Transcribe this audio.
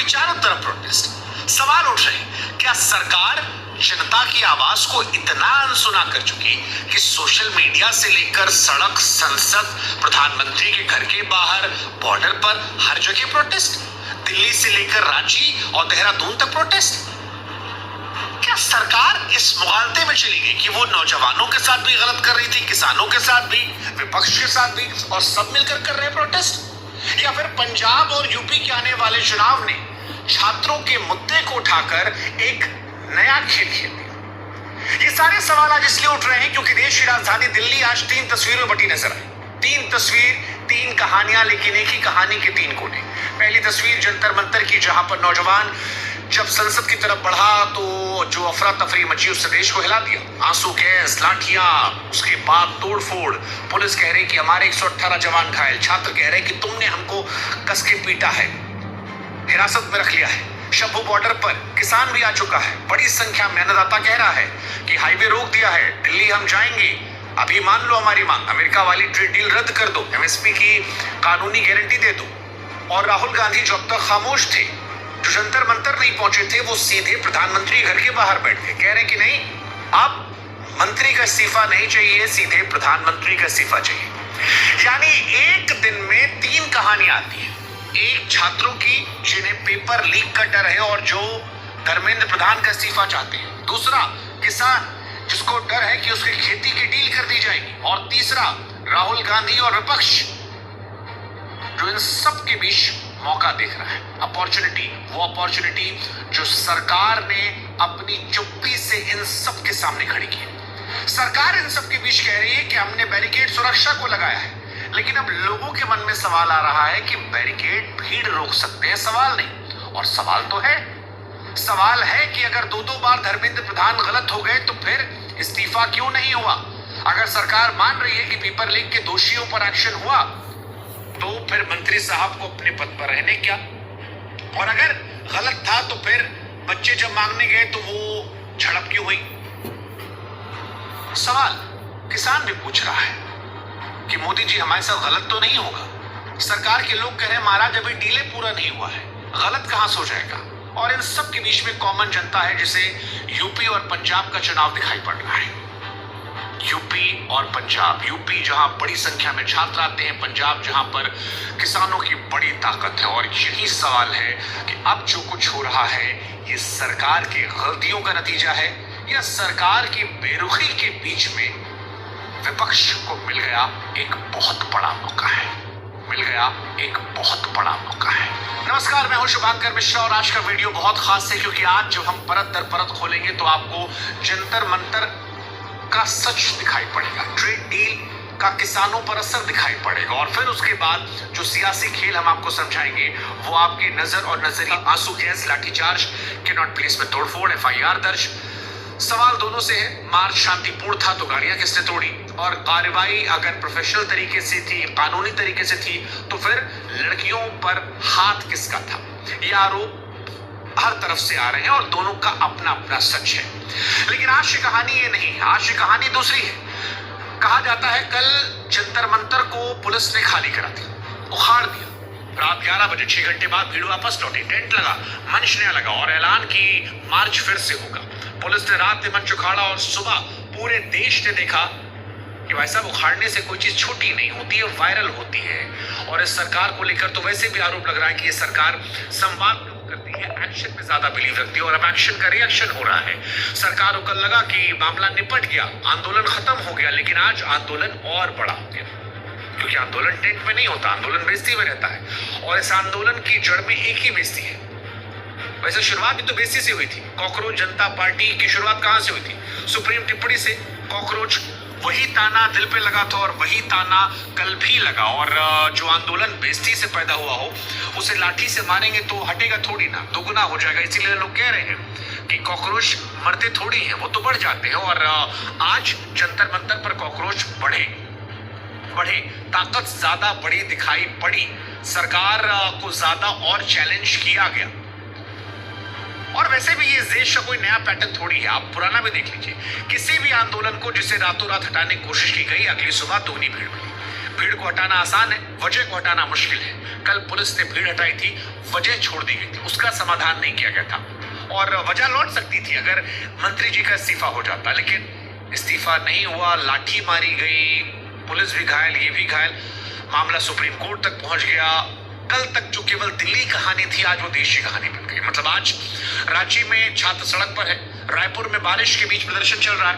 चारों तरफ प्रोटेस्ट। सवाल उठ रहे हैं, क्या सरकार जनता की आवाज को इतना अनसुना कर चुकी कि सोशल मीडिया से लेकर सड़क, संसद, प्रधानमंत्री के घर के बाहर, बॉर्डर पर हर जगह प्रोटेस्ट, दिल्ली से लेकर रांची और देहरादून तक प्रोटेस्ट? क्या सरकार इस मुगालते में चली गई कि वो नौजवानों के साथ भी गलत कर रही थी, किसानों के साथ भी, विपक्ष के साथ भी, और सब मिलकर कर रहे प्रोटेस्ट? या फिर पंजाब और यूपी के आने वाले चुनाव ने छात्रों के मुद्दे को उठाकर एक नया खेल खेल दिया? ये सारे सवाल आज इसलिए उठ रहे हैं क्योंकि देश की राजधानी दिल्ली आज 3 तस्वीरों में बटी नजर आई। 3 तस्वीर, 3 कहानियां, लेकिन एक ही कहानी के 3 कोने। पहली तस्वीर जंतर मंतर की, जहां पर नौजवान जब संसद की तरफ बढ़ा तो जो अफरा तफरी मची उससे देश को हिला दिया। आंसू गैस, लाठियां, उसके बाद तोड़फोड़। पुलिस कह रही कि हमारे 118 जवान घायल। छात्र कह रहे कि तुमने हमको कस के पीटा है, हिरासत में रख लिया है। शंभू बॉर्डर पर किसान भी आ चुका है। बड़ी संख्या में अन्नदाता कह रहा है कि हाईवे रोक दिया है, दिल्ली हम जाएंगे, अभी मान लो हमारी मांग, अमेरिका वाली ट्रेड डील रद्द कर दो, एमएसपी की कानूनी गारंटी दे दो। और राहुल गांधी जो अब तक खामोश थे, जो जंतर मंतर नहीं पहुंचे थे, वो सीधे प्रधानमंत्री घर के बाहर बैठ गए, कह रहे कि नहीं, अब मंत्री का इस्तीफा नहीं चाहिए, सीधे प्रधानमंत्री का इस्तीफा चाहिए। यानी एक दिन में 3 कहानियां आती है। एक छात्रों की जिन्हें पेपर लीक का डर है और जो धर्मेंद्र प्रधान का इस्तीफा चाहते हैं। दूसरा, किसान जिसको डर है कि उसकी खेती की डील कर दी जाएगी। और तीसरा, राहुल गांधी और विपक्ष जो इन सब के बीच मौका देख रहा है, अपॉर्चुनिटी। वो अपॉर्चुनिटी जो सरकार ने अपनी चुप्पी से इन सब के सामने खड़ी की। सरकार इन सब के बीच कह रही है कि हमने बैरिकेड सुरक्षा को लगाया है, लेकिन अब लोगों के मन में सवाल आ रहा है कि बैरिकेड भीड़ रोक सकते हैं? सवाल नहीं, और सवाल तो है। सवाल है कि अगर 2-2 बार धर्मेंद्र प्रधान गलत हो गए तो फिर इस्तीफा क्यों नहीं हुआ? अगर सरकार मान रही है कि पेपर लीक के दोषियों पर एक्शन हुआ, तो फिर मंत्री साहब को अपने पद पर रहने क्या? और अगर गलत था तो फिर बच्चे जब मांगने गए तो वो झड़प क्यों हुई? सवाल किसान भी पूछ रहा है कि मोदी जी हमारे साथ गलत तो नहीं होगा? सरकार के लोग कह रहे हैं महाराज अभी डीले पूरा नहीं हुआ है, गलत कहां से हो जाएगा? और इन सब के बीच में कॉमन जनता है जिसे यूपी और पंजाब का चुनाव दिखाई पड़ रहा है। यूपी और पंजाब, यूपी जहां बड़ी संख्या में छात्र आते हैं, पंजाब जहां पर किसानों की बड़ी ताकत है। और यही सवाल है कि अब जो कुछ हो रहा है ये सरकार की गलतियों का नतीजा है या सरकार की बेरुखी के बीच में विपक्ष को मिल गया एक बहुत बड़ा मौका है, मिल गया एक बहुत बड़ा मौका है। नमस्कार, मैं हूं शुभांकर मिश्रा और आज का वीडियो बहुत खास है क्योंकि आज जब हम परत दर परत खोलेंगे तो आपको जंतर मंतर का सच दिखाई पड़ेगा, ट्रेड डील का किसानों पर असर दिखाई पड़ेगा, और फिर उसके बाद जो सियासी खेल हम आपको समझाएंगे वो आपकी नजर और नजरिए। आंसू गैस, लाठीचार्ज, कैनॉट प्लेस में तोड़फोड़, एफआईआर दर्ज। सवाल दोनों से है, मार्च शांतिपूर्ण था तो गाड़ियां किसने तोड़ी? और कार्रवाई अगर प्रोफेशनल तरीके से थी, कानूनी तरीके से थी, तो फिर लड़कियों पर हाथ किसका था? ये आरोप हर तरफ से आ रहे हैं और दोनों का अपना अपना सच है। लेकिन आज की कहानी ये नहीं है, आज की कहानी दूसरी है। कहा जाता है कल जंतर मंतर को पुलिस ने खाली करा दिया, उखाड़ दिया। रात 11 बजे 6 घंटे बाद भीड़ वापस लौटी, टेंट लगा, मंच नया लगा और ऐलान की मार्च फिर से होगा। पुलिस ने रात में मंच उखाड़ा और सुबह पूरे देश ने देखा कि भाई साहब उखाड़ने से कोई चीज छोटी नहीं होती है, वायरल होती है। और इस सरकार को लेकर तो वैसे भी आरोप लग रहा है कि ये सरकार संवाद करती है, एक्शन में ज्यादा बिलीव रखती है और अब एक्शन का रिएक्शन हो रहा है। सरकार को कल लगा कि मामला निपट गया, आंदोलन खत्म हो गया, लेकिन आज आंदोलन और बड़ा हो गया क्योंकि आंदोलन टेंट में नहीं होता, आंदोलन बेइज्जती में रहता है। और इस आंदोलन की जड़ में एक ही बेइज्जती है। वैसे शुरुआत भी तो बेइज्जती से हुई थी। कॉकरोच जनता पार्टी की शुरुआत कहां से हुई थी? सुप्रीम टिप्पणी से। कॉकरोच वही ताना दिल पे लगा था और वही ताना कल भी लगा। और जो आंदोलन बेइज्जती से पैदा हुआ हो उसे लाठी से मारेंगे तो हटेगा थोड़ी ना, दोगुना हो जाएगा। इसीलिए लोग कह रहे हैं कि कॉकरोच मरते थोड़ी हैं, वो तो बढ़ जाते हैं। और आज जंतर मंतर पर कॉकरोच बढ़े, ताकत ज्यादा बड़ी दिखाई पड़ी, सरकार को ज्यादा और चैलेंज किया गया। और वैसे भी ये देश का कोई नया पैटर्न थोड़ी है, आप पुराना भी देख लीजिए। किसी भी आंदोलन को जिसे रातों रात हटाने की कोशिश की गई, अगली सुबह दोगुनी भीड़ मिली। भीड़ को हटाना आसान है, वजह को हटाना मुश्किल है। कल पुलिस ने भीड़ हटाई थी, वजह छोड़ दी गई थी, उसका समाधान नहीं किया गया था। और वजह लौट सकती थी अगर मंत्री जी का इस्तीफा हो जाता, लेकिन इस्तीफा नहीं हुआ, लाठी मारी गई, पुलिस भी घायल, ये भी घायल, मामला सुप्रीम कोर्ट तक पहुंच गया। कल तक जो केवल दिल्ली कहानी थी, आज वो देश की कहानी बन गई। मतलब आज रांची में छात्र सड़क पर है, रायपुर में बारिश के बीच प्रदर्शन चल रहा है,